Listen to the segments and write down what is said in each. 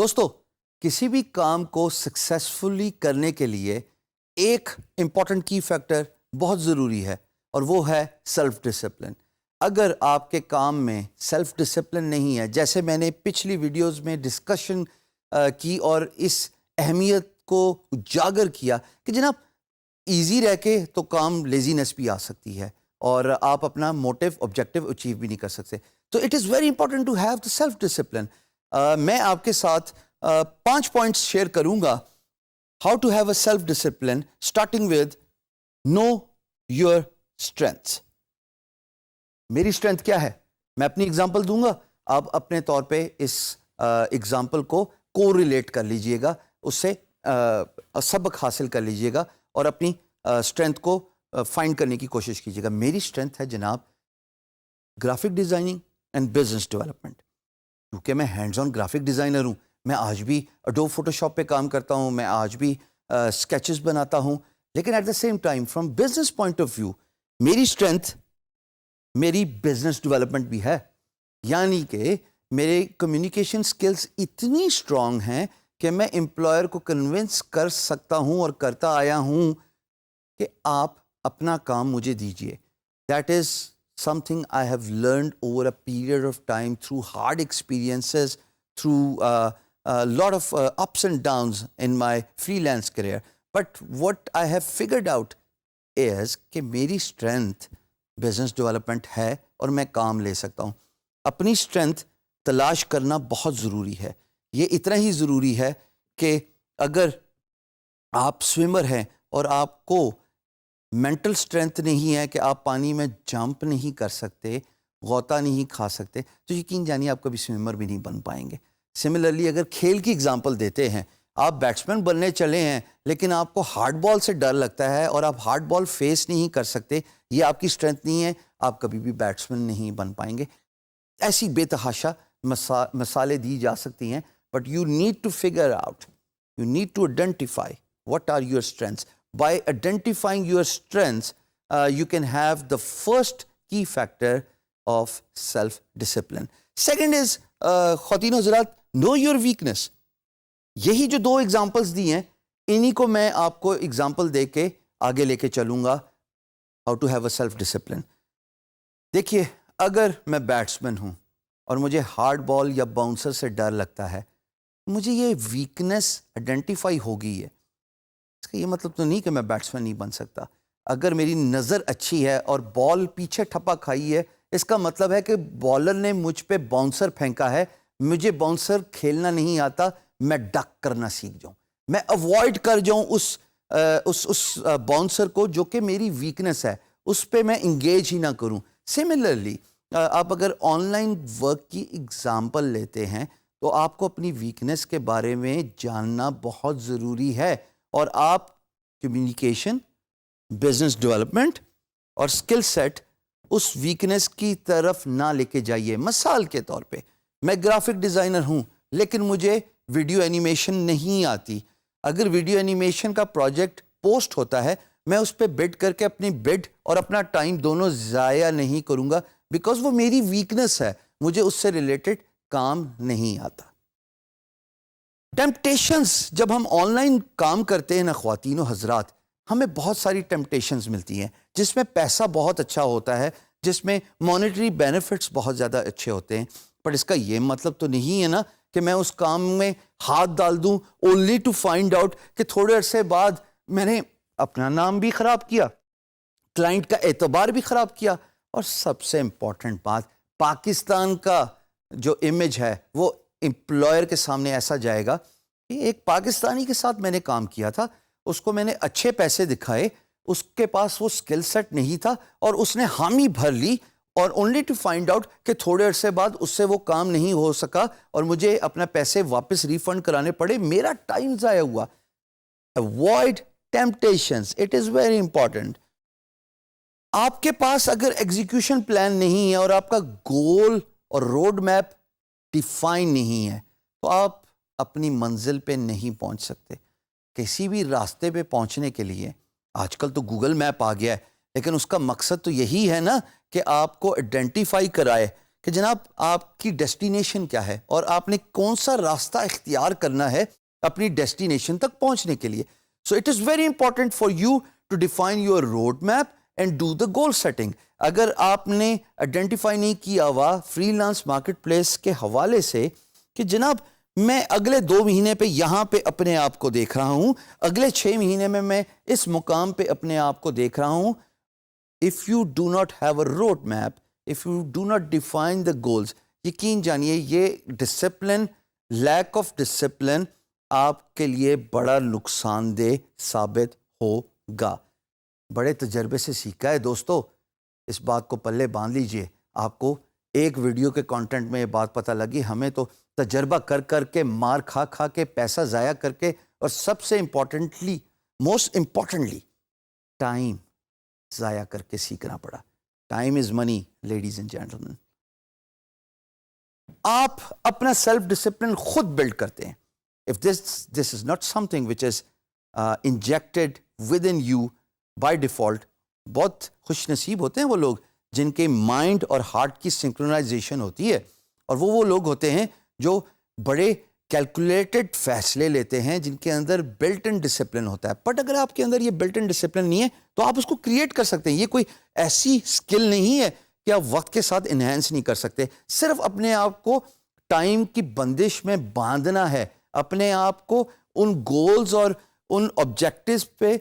دوستو کسی بھی کام کو سکسیسفلی کرنے کے لیے ایک امپورٹنٹ کی فیکٹر بہت ضروری ہے اور وہ ہے سیلف ڈسپلن. اگر آپ کے کام میں سیلف ڈسپلن نہیں ہے، جیسے میں نے پچھلی ویڈیوز میں ڈسکشن کی اور اس اہمیت کو اجاگر کیا کہ جناب ایزی رہ کے تو کام لیزینس بھی آ سکتی ہے اور آپ اپنا موٹیو آبجیکٹیو اچیو بھی نہیں کر سکتے. تو it is very important to have the self discipline. میں آپ کے ساتھ 5 پوائنٹس شیئر کروں گا. How to have a self discipline starting with know your strengths. میری اسٹرینتھ کیا ہے؟ میں اپنی اگزامپل دوں گا، آپ اپنے طور پہ اس اگزامپل کو کو ریلیٹ کر لیجئے گا، اس سے سبق حاصل کر لیجئے گا اور اپنی اسٹرینتھ کو فائنڈ کرنے کی کوشش کیجیے گا. میری اسٹرینتھ ہے جناب graphic designing and business development. کیونکہ میں ہینڈز آن گرافک ڈیزائنر ہوں، میں آج بھی اڈوب فوٹو شاپ پہ کام کرتا ہوں، میں آج بھی اسکیچز بناتا ہوں، لیکن at the same time from business point of view میری اسٹرینتھ میری بزنس ڈیولپمنٹ بھی ہے. یعنی کہ میرے کمیونیکیشن سکلز اتنی اسٹرانگ ہیں کہ میں امپلائر کو کنونس کر سکتا ہوں اور کرتا آیا ہوں کہ آپ اپنا کام مجھے دیجیے. That is something I have learned over a period of time through hard experiences, through a lot of ups and downs in my freelance career. But what I have figured out is کہ میری strength business development ہے اور میں کام لے سکتا ہوں. اپنی strength تلاش کرنا بہت ضروری ہے. یہ اتنا ہی ضروری ہے کہ اگر آپ سوئمر ہیں اور آپ کو مینٹل اسٹرینتھ نہیں ہے کہ آپ پانی میں جمپ نہیں کر سکتے، غوطہ نہیں کھا سکتے، تو یقین جانیے آپ کبھی سوئمر بھی نہیں بن پائیں گے. سملرلی اگر کھیل کی اگزامپل دیتے ہیں، آپ بیٹسمین بننے چلے ہیں لیکن آپ کو ہارڈ بال سے ڈر لگتا ہے اور آپ ہارڈ بال فیس نہیں کر سکتے، یہ آپ کی اسٹرینتھ نہیں ہے، آپ کبھی بھی بیٹسمین نہیں بن پائیں گے. ایسی بے تحاشا مثالیں دی جا سکتی ہیں، but you need to figure out, you need to identify what are your strengths. By identifying your strengths, you can have the first key factor of self-discipline. Second is, خواتین حضرات, know your weakness. یہی جو 2 examples دی ہیں، انہی کو میں آپ کو example دے کے آگے لے کے چلوں گا. How to have a self-discipline. دیکھیے، اگر میں بیٹسمین ہوں اور مجھے ہارڈ بال یا باؤنسر سے ڈر لگتا ہے، مجھے یہ ویکنس آئیڈینٹیفائی ہو گئی ہے. اس کا یہ مطلب تو نہیں کہ میں بیٹسمین نہیں بن سکتا. اگر میری نظر اچھی ہے اور بال پیچھے ٹھپا کھائی ہے، اس کا مطلب ہے کہ بالر نے مجھ پہ باؤنسر پھینکا ہے، مجھے باؤنسر کھیلنا نہیں آتا، میں ڈک کرنا سیکھ جاؤں، میں اوائڈ کر جاؤں اس باؤنسر کو جو کہ میری ویکنس ہے، اس پہ میں انگیج ہی نہ کروں. سملرلی آپ اگر آن لائن ورک کی اگزامپل لیتے ہیں تو آپ کو اپنی ویکنس کے بارے میں جاننا بہت ضروری ہے، اور آپ کمیونیکیشن، بزنس ڈیولپمنٹ اور اسکل سیٹ اس ویکنس کی طرف نہ لے کے جائیے. مثال کے طور پہ میں گرافک ڈیزائنر ہوں لیکن مجھے ویڈیو اینیمیشن نہیں آتی. اگر ویڈیو اینیمیشن کا پروجیکٹ پوسٹ ہوتا ہے، میں اس پہ بڈ کر کے اپنی بڈ اور اپنا ٹائم دونوں ضائع نہیں کروں گا، بیکاز وہ میری ویکنس ہے، مجھے اس سے ریلیٹڈ کام نہیں آتا. ٹیمپٹیشنز، جب ہم آن لائن کام کرتے ہیں نا خواتین و حضرات، ہمیں بہت ساری ٹیمپٹیشنز ملتی ہیں جس میں پیسہ بہت اچھا ہوتا ہے، جس میں مانیٹری بینیفٹس بہت زیادہ اچھے ہوتے ہیں. پر اس کا یہ مطلب تو نہیں ہے نا کہ میں اس کام میں ہاتھ ڈال دوں اونلی ٹو فائنڈ آؤٹ کہ تھوڑے عرصے بعد میں نے اپنا نام بھی خراب کیا، کلائنٹ کا اعتبار بھی خراب کیا، اور سب سے امپورٹنٹ بات، پاکستان کا جو امیج ہے وہ امپلائر کے سامنے ایسا جائے گا کہ ایک پاکستانی کے ساتھ میں نے کام کیا تھا، اس کو میں نے اچھے پیسے دکھائے، اس کے پاس وہ سکل سیٹ نہیں تھا اور اس نے حامی بھر لی، اور اونلی ٹو فائنڈ آؤٹ کہ تھوڑے عرصے بعد اس سے وہ کام نہیں ہو سکا اور مجھے اپنا پیسے واپس ریفنڈ کرانے پڑے، میرا ٹائم ضائع ہوا. Avoid temptations. It is very important. آپ کے پاس اگر ایگزیکیوشن پلان نہیں ہے اور آپ کا گول اور روڈ میپ ڈیفائن نہیں ہے تو آپ اپنی منزل پہ نہیں پہنچ سکتے. کسی بھی راستے پہ پہنچنے کے لیے آج کل تو گوگل میپ آ گیا ہے، لیکن اس کا مقصد تو یہی ہے نا کہ آپ کو آئیڈینٹیفائی کرائے کہ جناب آپ کی ڈیسٹینیشن کیا ہے اور آپ نے کون سا راستہ اختیار کرنا ہے اپنی ڈیسٹینیشن تک پہنچنے کے لیے. So it is very important for you to define your road map and do the goal setting. اگر آپ نے آئیڈینٹیفائی نہیں کیا ہوا فری لانس مارکیٹ پلیس کے حوالے سے کہ جناب میں اگلے 2 مہینے پہ یہاں پہ اپنے آپ کو دیکھ رہا ہوں, اگلے 6 مہینے میں اس مقام پہ اپنے آپ کو دیکھ رہا ہوں, if you do not have a road map, if you do not define the goals, یقین جانیے یہ ڈسپلن, لیک آف ڈسپلن آپ کے لیے بڑا نقصان دہ ثابت ہوگا. بڑے تجربے سے سیکھا ہے دوستو, اس بات کو پلے باندھ لیجئے. آپ کو ایک ویڈیو کے کانٹینٹ میں یہ بات پتہ لگی, ہمیں تو تجربہ کر کر کے, مار کھا کھا کے, پیسہ ضائع کر کے, اور سب سے امپورٹنٹلی, موسٹ امپورٹنٹلی ٹائم ضائع کر کے سیکھنا پڑا. Time is money ladies and gentleman. آپ اپنا سیلف ڈسپلن خود بلڈ کرتے ہیں. If this is not something which is injected within you by default. بہت خوش نصیب ہوتے ہیں وہ لوگ جن کے مائنڈ اور ہارٹ کی سنکرونائزیشن ہوتی ہے, اور وہ لوگ ہوتے ہیں جو بڑے کیلکولیٹڈ فیصلے لیتے ہیں, جن کے اندر بلٹ ان ڈسپلن ہوتا ہے. بٹ اگر آپ کے اندر یہ بلٹ ان ڈسپلن نہیں ہے تو آپ اس کو کریٹ کر سکتے ہیں. یہ کوئی ایسی اسکل نہیں ہے کہ آپ وقت کے ساتھ انہینس نہیں کر سکتے. صرف اپنے آپ کو ٹائم کی بندش میں باندھنا ہے, اپنے آپ کو ان گولز اور ان آبجیکٹیوز پہ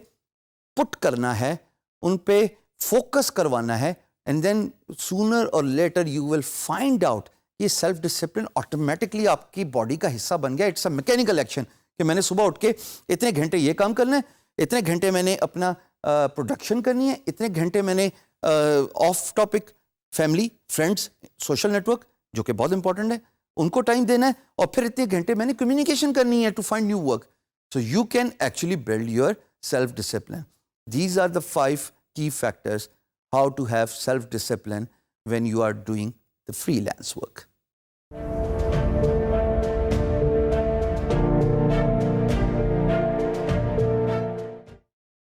پٹ کرنا ہے, ان پہ فوکس کروانا ہے, and then sooner or later you will find out یہ سیلف ڈسپلن آٹومیٹکلی آپ کی باڈی کا حصہ بن گیا. اٹس اے میکینیکل ایکشن کہ میں نے صبح اٹھ کے اتنے گھنٹے یہ کام کرنا ہے, اتنے گھنٹے میں نے اپنا پروڈکشن کرنی ہے, اتنے گھنٹے میں نے off topic family, friends, social network جو کہ بہت امپورٹنٹ ہے ان کو ٹائم دینا ہے, اور پھر اتنے گھنٹے میں نے کمیونیکیشن کرنی ہے to find new work. So you can actually build your self discipline. These are the 5 key factors how to have self-discipline when you are doing the freelance work.